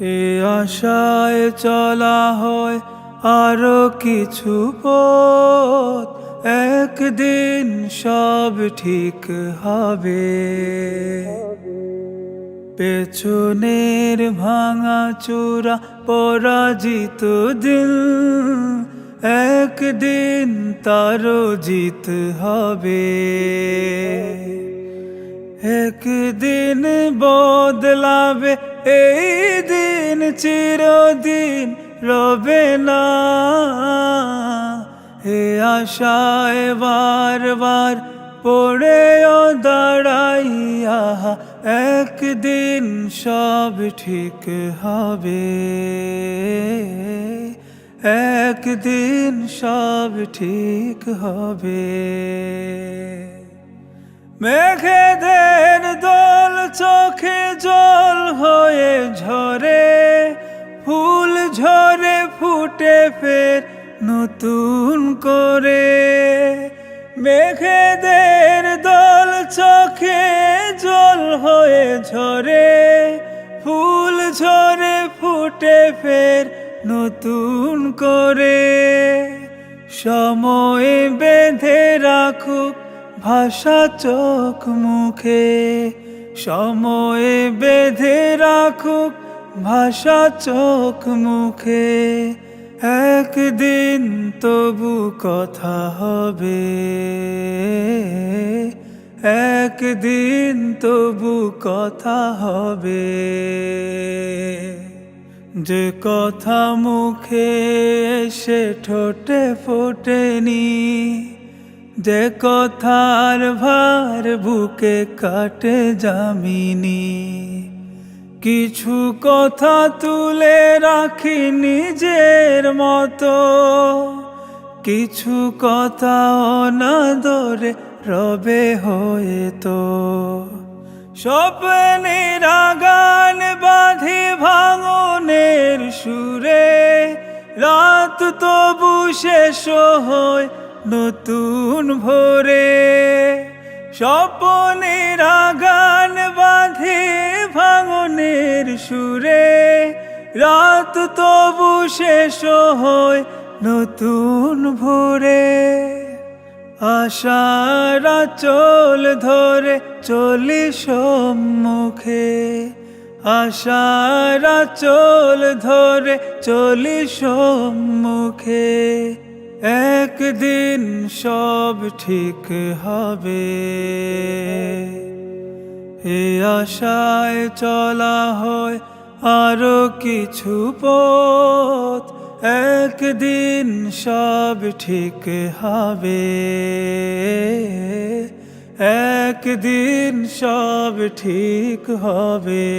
এ আশায় চলা হয় আরো কিছু পথ, একদিন সব ঠিক হবে। পেছনের ভাঙা চূড়া পরাজিত দিল, একদিন তারও জিত হবে। একদিন বদলাবে এই দিন, চিরদিন রবে না। হে আশায় বারবার পড়েও দাঁড়াইয়া, একদিন সব ঠিক হবে। একদিন সব ঠিক হবে। মেঘেদের দল চোখে জল হয়ে ঝরে, ফুল ঝরে ফুটে ফের নতুন করে। মেঘেদের দল চোখে জল হয়ে ঝরে, ফুল ঝরে ফুটে ফের নতুন করে। সময় বেঁধে রাখুক ভাষা চোখ মুখে, সময় বেঁধে রাখুক ভাষা চোখ মুখে। একদিন তবু কথা হবে, একদিন তবু কথা হবে। যে কথা মুখে এসে ঠোঁটে ফোটেনি, যে কথার ভার বুকে কাটে যামিনী। কিছু কথা তুলে রাখি নিজের মতো, কিছু কথা অনাদরে রবে হয়তো। স্বপ্নের আগান বাঁধি ভাঙনের সুরে, রাত তবু শেষ হয় নতুন ভোরে। স্বপ্নের আগান বাঁধি ভাঙনের সুরে, রাত তবু শেষ হয় নতুন ভোরে। আশার আঁচল ধরে চলি সম্মুখে, আশার আঁচল ধরে চলি সম্মুখে। একদিন সব ঠিক হবে। এ আশায় চলা হয় আরো কিছু পথ, একদিন সব ঠিক হবে। একদিন সব ঠিক হবে।